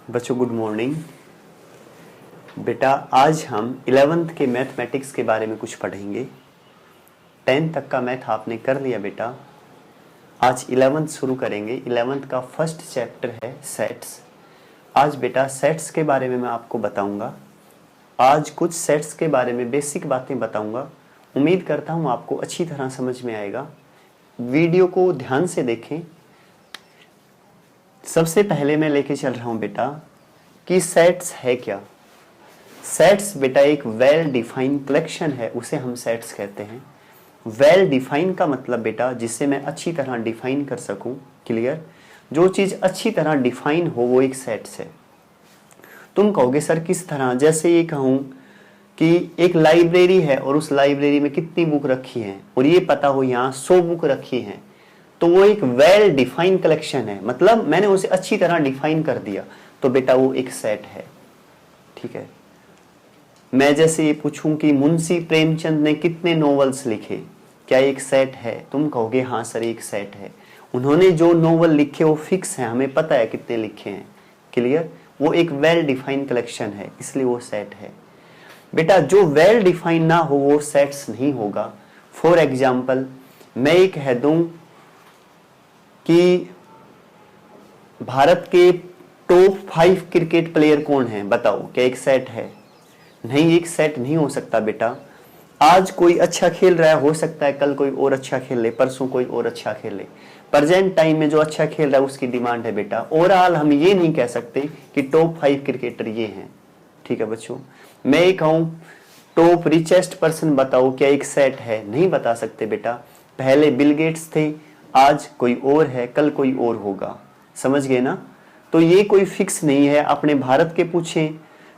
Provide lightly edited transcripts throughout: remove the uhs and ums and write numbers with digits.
बच्चों good morning. बेटा आज हम 11th के मैथमेटिक्स के बारे में कुछ पढ़ेंगे। 10th तक का मैथ आपने कर लिया बेटा, आज 11th शुरू करेंगे। 11th का फर्स्ट चैप्टर है सेट्स। आज बेटा सेट्स के बारे में मैं आपको बताऊंगा। आज कुछ सेट्स के बारे में बेसिक बातें बताऊंगा। उम्मीद करता हूं आपको अच्छी तरह समझ में आएगा। वीडियो को ध्यान से देखें। सबसे पहले मैं लेके चल रहा हूं बेटा कि सेट्स है क्या। सेट्स बेटा एक वेल डिफाइन कलेक्शन है, उसे हम सेट्स कहते हैं। वेल डिफाइन का मतलब बेटा जिसे मैं अच्छी तरह डिफाइन कर सकूं, क्लियर। जो चीज अच्छी तरह डिफाइन हो वो एक सेट्स है। तुम कहोगे सर किस तरह, जैसे ये कहूं कि एक लाइब्रेरी है और उस लाइब्रेरी में कितनी बुक रखी है और ये पता हो यहाँ 100 बुक रखी हैं, तो वो एक वेल डिफाइन कलेक्शन है। मतलब मैंने उसे अच्छी तरह डिफाइन कर दिया, तो बेटा वो एक सेट है। ठीक है। मैं जैसे ये पूछूं कि मुंशी प्रेमचंद ने कितने नॉवेल्स लिखे, क्या एक सेट है? तुम कहोगे हाँ सर एक सेट है। उन्होंने जो नॉवेल लिखे वो फिक्स है, हमें पता है कितने लिखे हैं, क्लियर। वो एक वेल डिफाइन कलेक्शन है, इसलिए वो सेट है। बेटा जो वेल डिफाइन ना हो वो सेट्स नहीं होगा। फॉर एग्जाम्पल मैं ये कह दूं कि भारत के टॉप 5 क्रिकेट प्लेयर कौन है, बताओ, क्या एक सेट है? नहीं, एक सेट नहीं हो सकता बेटा। आज कोई अच्छा खेल रहा है, हो सकता है कल कोई और अच्छा खेल ले, परसों कोई और अच्छा खेल ले। प्रेजेंट टाइम में जो अच्छा खेल रहा है उसकी डिमांड है बेटा। ओवरऑल हम ये नहीं कह सकते कि टॉप 5 क्रिकेटर ये हैं। ठीक है बच्चों। मैं ये कहूं टॉप रिचेस्ट पर्सन बताओ, क्या एक सेट है? नहीं बता सकते बेटा। पहले बिल गेट्स थे, आज कोई और है, कल कोई और होगा। समझ गए ना। तो ये कोई फिक्स नहीं है। अपने भारत के पूछें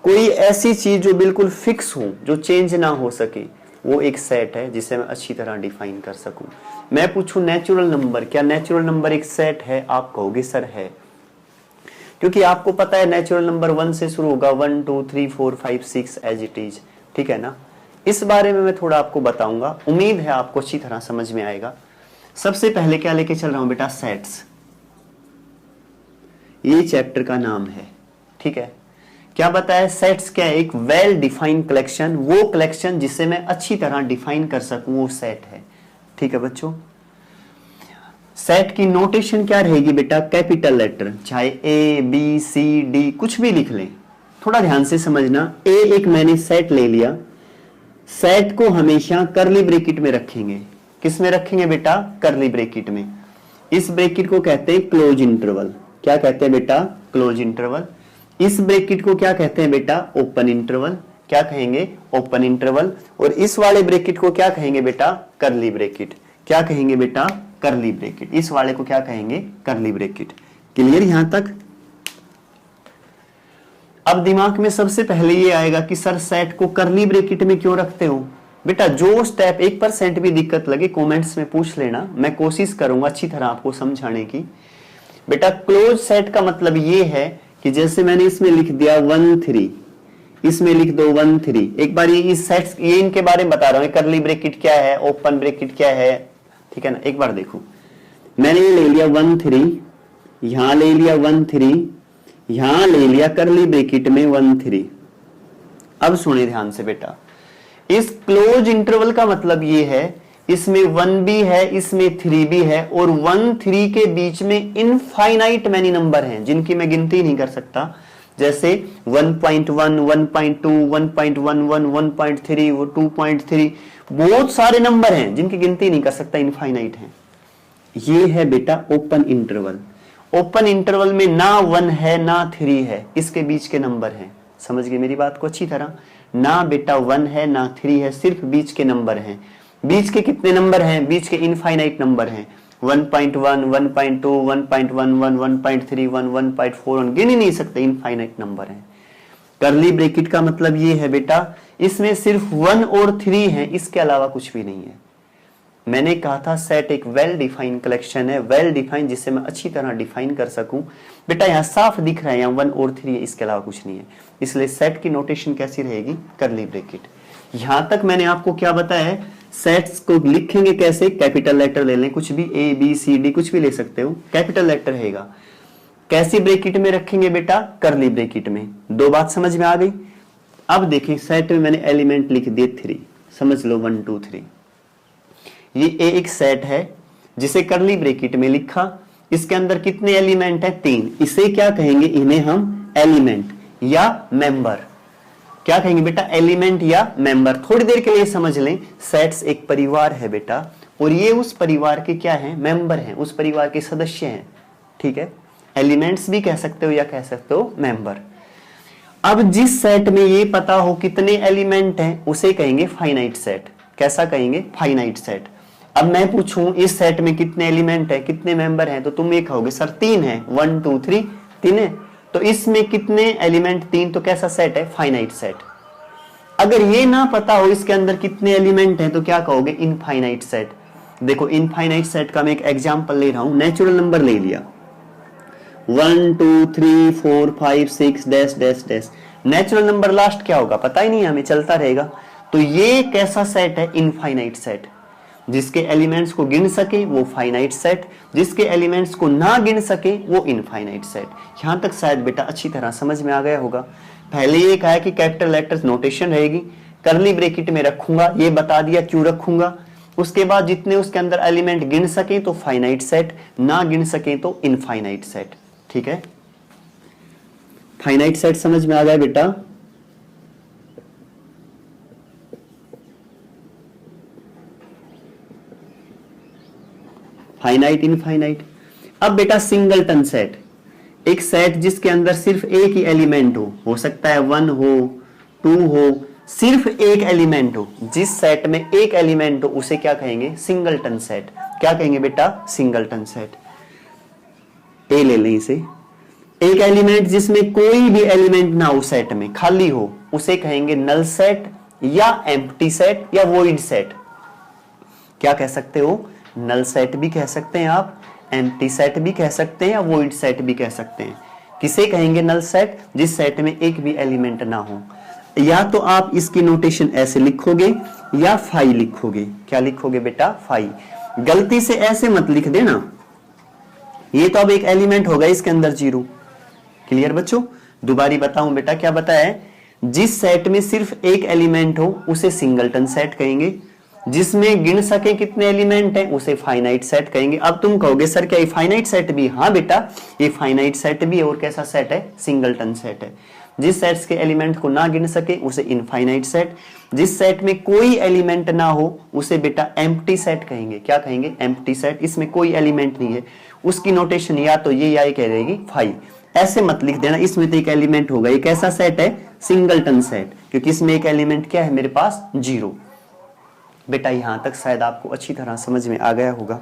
कोई ऐसी चीज जो बिल्कुल फिक्स हो, जो चेंज ना हो सके, वो एक सेट है जिसे मैं अच्छी तरह डिफाइन कर सकूं। मैं पूछूं नेचुरल नंबर, क्या नेचुरल नंबर एक सेट है? आप कहोगे सर है, क्योंकि आपको पता है नेचुरल नंबर 1 से शुरू होगा, 1 2 3 4 5 6 एज इट इज। ठीक है ना। इस बारे में मैं थोड़ा आपको बताऊंगा, उम्मीद है आपको अच्छी तरह समझ में आएगा। सबसे पहले क्या लेके चल रहा हूं बेटा, सेट्स। ये चैप्टर का नाम है। ठीक है। क्या बताया? सेट्स क्या है? एक वेल डिफाइन कलेक्शन, वो कलेक्शन जिसे मैं अच्छी तरह डिफाइन कर सकूं वो सेट है। ठीक है बच्चों। सेट की नोटेशन क्या रहेगी बेटा? कैपिटल लेटर, चाहे ए बी सी डी कुछ भी लिख लें। थोड़ा ध्यान से समझना। ए एक मैंने सेट ले लिया, सेट को हमेशा करली ब्रैकेट में रखेंगे। किस में रखेंगे बेटा? करली ब्रैकेट में। इस ब्रैकेट को कहते हैं क्लोज इंटरवल। क्या कहते हैं बेटा? Close interval. इस ब्रैकेट को क्या कहते हैं बेटा? Open interval. क्या कहेंगे? Open interval. और इस वाले ब्रैकेट को क्या कहेंगे बेटा? करली ब्रैकेट। क्या कहेंगे बेटा? करली ब्रैकेट। इस वाले को क्या कहेंगे? करली ब्रैकेट। क्लियर यहां तक? अब दिमाग में सबसे पहले ये आएगा कि सर सेट को करली ब्रैकेट में क्यों रखते हो? बेटा जो स्टेप 1% भी दिक्कत लगे कमेंट्स में पूछ लेना, मैं कोशिश करूंगा अच्छी तरह आपको समझाने की। बेटा क्लोज सेट का मतलब ये है कि जैसे मैंने इसमें लिख दिया 1 3, इसमें लिख दो 1 3। एक बार ये इस सेट्स, ये इनके बारे में बता रहा हूं, करली ब्रैकेट क्या है, ओपन ब्रैकेट क्या है। ठीक है ना। एक बार देखो, मैंने ये ले लिया 1 3, यहां ले लिया 1 3, यहां ले लिया करली ब्रैकेट में 1 3। अब सुनिए ध्यान से बेटा, इस क्लोज इंटरवल का मतलब ये है इसमें 1 भी है, इसमें 3 भी है, और 1 3 के बीच में इनफाइनाइट मैनी नंबर हैं जिनकी मैं गिनती नहीं कर सकता। जैसे 1.1 1.2 1.11 1.3 2.3, बहुत सारे नंबर हैं जिनकी गिनती नहीं कर सकता, इनफाइनाइट हैं। ये है बेटा ओपन इंटरवल। ओपन इंटरवल में ना 1 है ना 3 है, इसके बीच के नंबर हैं। समझ गए मेरी बात को अच्छी तरह? ना बेटा 1 है ना 3 है, सिर्फ बीच के नंबर हैं। बीच के कितने नंबर हैं? बीच के इनफाइनाइट नंबर हैं। 1.1 1.2 1.11 1.31 1.41 गिन ही नहीं सकते, इनफाइनाइट नंबर हैं। करली ब्रैकेट का मतलब ये है बेटा इसमें सिर्फ 1 और 3 है, इसके अलावा कुछ भी नहीं है। मैंने कहा था सेट एक वेल डिफाइन कलेक्शन है, वेल डिफाइन जिसे मैं अच्छी तरह डिफाइन कर सकूं। बेटा यहां साफ दिख रहा है, यहां 1 और 3 है, इसके अलावा कुछ नहीं है। इसलिए सेट की नोटेशन कैसी रहेगी? करली ब्रैकेट। यहां तक मैंने आपको क्या बताया है? सेट्स को लिखेंगे कैसे? कैपिटल लेटर ले लें, कुछ भी, ए बी सी डी कुछ भी ले सकते हो, कैपिटल लेटर रहेगा। कैसी ब्रैकेट में रखेंगे बेटा? करली ब्रैकेट में। दो बात समझ में आ गई। अब देखें सेट में मैंने एलिमेंट लिख दिए 3, समझ लो 1 2 3। ये एक सेट है जिसे करली ब्रैकेट में लिखा। इसके अंदर कितने एलिमेंट है? 3। इसे क्या कहेंगे? इन्हें हम एलिमेंट या मेंबर क्या कहेंगे बेटा? एलिमेंट या मेंबर। थोड़ी देर के लिए समझ लें, सेट्स एक परिवार है बेटा, और ये उस परिवार के क्या है? मेंबर हैं, उस परिवार के सदस्य हैं। ठीक है, एलिमेंट्स भी कह सकते हो या कह सकते हो मेंबर। अब जिस सेट में ये पता हो कितने एलिमेंट हैं उसे कहेंगे फाइनाइट सेट। कैसा कहेंगे? Finite set. अब मैं पूछूं इस सेट में कितने एलिमेंट है, कितने मेंबर हैं, तो तुम ये कहोगे सर 3 है, 1 2 3 3 है। तो इसमें कितने एलिमेंट? 3। तो कैसा सेट है? Finite set. अगर ये ना पता हो इसके अंदर कितने एलिमेंट हैं तो क्या कहोगे? Infinite set. देखो इनफाइनाइट सेट का मैं एक एग्जांपल ले रहा हूं, नेचुरल नंबर ले लिया 1 2 3 4 5 6 dash dash dash. Natural number last क्या होगा पता ही नहीं, हमें चलता रहेगा। तो ये कैसा सेट है? Infinite set. जिसके एलिमेंट्स को गिन सके वो फाइनाइट सेट, जिसके एलिमेंट्स को ना गिन सके वो इनफाइनाइट सेट। यहां तक शायद बेटा अच्छी तरह समझ में आ गया होगा। पहले ये कहा कि कैपिटल लेटर्स नोटेशन रहेगी, करली ब्रैकेट में रखूंगा, ये बता दिया क्यों रखूंगा। उसके बाद जितने उसके अंदर एलिमेंट गिन सके तो फाइनाइट सेट, ना गिन सके तो इनफाइनाइट सेट। ठीक है, फाइनाइट सेट समझ में आ गया बेटा? Finite, infinite. अब बेटा सिंगलटन सेट, एक सेट जिसके अंदर सिर्फ एक ही एलिमेंट हो सकता है 1 हो 2 हो, सिर्फ एक एलिमेंट हो। जिस सेट में एक एलिमेंट हो उसे क्या कहेंगे? Singleton set. क्या कहेंगे बेटा? Singleton set. ए ले लें इसे। एक एलिमेंट जिसमें कोई भी एलिमेंट ना हो, सेट में खाली हो, उसे कहेंगे नल सेट या एम्प्टी सेट या वॉइड सेट। क्या कह सकते हो? नल सेट भी कह सकते हैं आप, एम्प्टी सेट भी कह सकते हैं या वॉइड सेट भी कह सकते हैं। किसे कहेंगे नल सेट? जिस सेट में एक भी एलिमेंट ना हो। या तो आप इसकी नोटेशन ऐसे लिखोगे या फाई लिखोगे। क्या लिखोगे बेटा? फाई। गलती से ऐसे मत लिख देना, ये तो अब एक एलिमेंट होगा इसके अंदर 0। क्लियर बच्चों? दोबारा बताऊं बेटा, क्या बताया? जिस सेट में सिर्फ एक एलिमेंट हो उसे सिंगलटन सेट कहेंगे, जिसमें गिन सके कितने एलिमेंट हैं उसे फाइनाइट सेट कहेंगे। अब तुम कहोगे सर क्या ये फाइनाइट सेट भी? हाँ बेटा, ये फाइनाइट सेट भी है। और कैसा सेट है? सिंगलटन सेट है। जिस सेट्स के एलिमेंट को ना गिन सके उसे इनफाइनाइट सेट, जिस सेट में कोई एलिमेंट ना हो उसे बेटा एम्प्टी सेट कहेंगे। क्या कहेंगे? Empty set. इसमें कोई एलिमेंट नहीं है, उसकी नोटेशन या तो ये या ये कह रहेगी फाई। ऐसे मत लिख देना इसमें तो एक एलिमेंट होगा। ये कैसा सेट है? सिंगलटन सेट, क्योंकि इसमें एक एलिमेंट क्या है मेरे पास? 0। बेटा यहां तक शायद आपको अच्छी तरह समझ में आ गया होगा।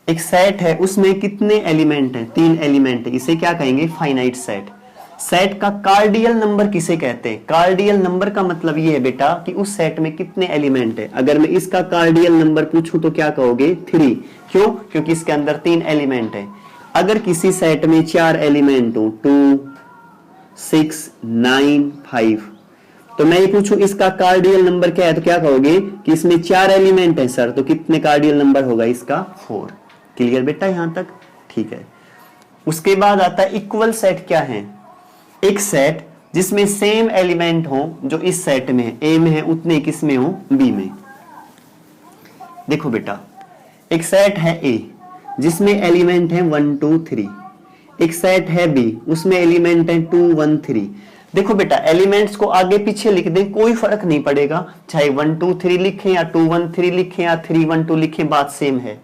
एक सेट है उसमें कितने एलिमेंट हैं? 3 एलिमेंट है, इसे क्या कहेंगे? Finite set. सेट का कार्डियल नंबर किसे कहते हैं? कार्डियल नंबर का मतलब ये है बेटा कि उस सेट में कितने एलिमेंट है। अगर मैं इसका कार्डियल नंबर पूछूं तो क्या कहोगे? 3। क्यों? क्योंकि इसके अंदर 3 एलिमेंट है। अगर किसी सेट में 4 एलिमेंट हो 2 6 9 5, तो मैं ये पूछूं इसका कार्डियल नंबर क्या है तो क्या कहोगे कि इसमें 4 एलिमेंट है सर, तो कितने कार्डियल नंबर होगा इसका? 4। क्लियर बेटा यहां तक? ठीक है। उसके बाद आता है इक्वल सेट। क्या है? एक सेट जिसमें सेम एलिमेंट हो जो इस सेट में है, ए में है उतने किसमें हो? बी में। देखो बेटा एक सेट है ए जिसमें एलिमेंट है 1 2 3, एक सेट है बी उसमें एलिमेंट है 2 1 3। देखो बेटा एलिमेंट्स को आगे पीछे लिख दें कोई फर्क नहीं पड़ेगा, चाहे 1 2 3 लिखें या 2 1 3 लिखें या 3 1 2 लिखें, बात सेम है।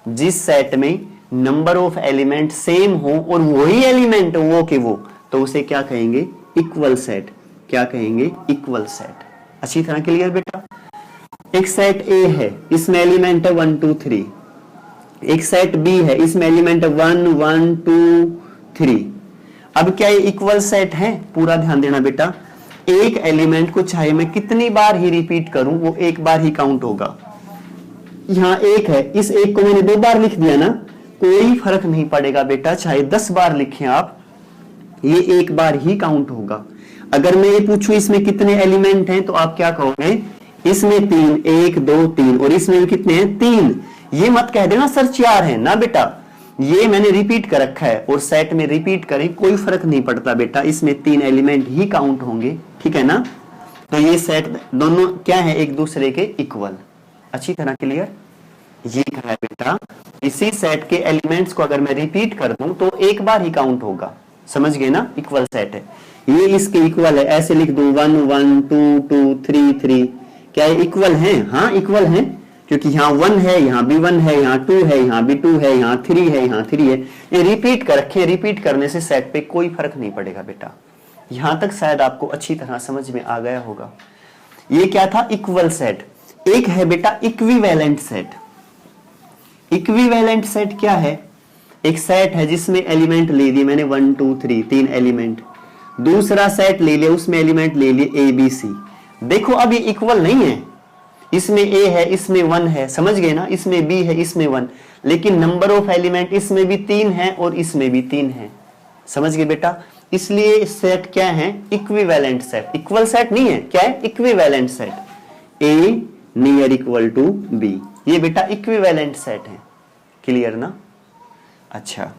जिस सेट में नंबर ऑफ एलिमेंट सेम हो और वही एलिमेंट वो के वो, तो उसे क्या कहेंगे? Equal set. क्या कहेंगे? Equal set. अच्छी तरह क्लियर बेटा? एक सेट ए है इसमें एलिमेंट है 1 2 3, एक सेट बी है इसमें एलिमेंट है 1 1 2 3। अब क्या ये इक्वल सेट है? पूरा ध्यान देना बेटा, एक एलिमेंट को चाहे मैं कितनी बार ही रिपीट करूं वो एक बार ही काउंट होगा। यहां एक है, इस एक को मैंने 2 बार लिख दिया ना, कोई फर्क नहीं पड़ेगा बेटा, चाहे 10 बार लिखें आप, ये एक बार ही काउंट होगा। अगर मैं ये पूछूं इसमें कितने एलिमेंट हैं तो आप क्या कहोगे? इसमें 3, 1 2 3, और इसमें भी कितने हैं? 3। ये मत कह देना सर 4 है ना बेटा, ये मैंने रिपीट कर रखा है, और सेट में रिपीट करें कोई फर्क नहीं पड़ता बेटा, इसमें 3 एलिमेंट ही काउंट होंगे, ठीक है ना। तो ये सेट दोनों क्या है? एक दूसरे के इक्वल। अच्छी तरह क्लियर? ये कहा है बेटा, इसी सेट के एलिमेंट्स को अगर मैं रिपीट कर दूं तो एक बार ही काउंट होगा, समझ गए ना। इक्वल सेट है, ये इसके इक्वल है, ऐसे लिख दूं 1 1 2 2 3 3, क्या ये इक्वल है? हाँ इक्वल है, क्योंकि यहाँ 1 है, यहाँ भी 1 है, यहाँ 2 है, यहाँ भी 2 है, यहाँ 3 है, यहाँ 3 है। ये रिपीट कर रखे, रिपीट करने से सेट पे कोई फर्क नहीं पड़ेगा बेटा। यहां तक शायद आपको अच्छी तरह समझ में आ गया होगा। ये क्या था? Equal set. एक है बेटा इक्विवेलेंट सेट। इक्विवेलेंट सेट क्या है? एक सेट है जिसमें एलिमेंट ले लिए मैंने 1 2 3, 3 एलिमेंट। दूसरा सेट ले लिया, उसमें एलिमेंट ले लिए ABC। देखो अब ये इक्वल नहीं है, इसमें A है, इसमें 1 है, समझ गए ना, इसमें B है, इसमें 1, लेकिन नंबर ऑफ एलिमेंट इसमें भी 3 है और इसमें भी 3 है, समझ गए बेटा। इसलिए सेट क्या है? Equivalent set. इक्वल सेट नहीं है, क्या है? Equivalent set. A near equal to B, ये बेटा इक्विवेलेंट सेट है। क्लियर ना? अच्छा।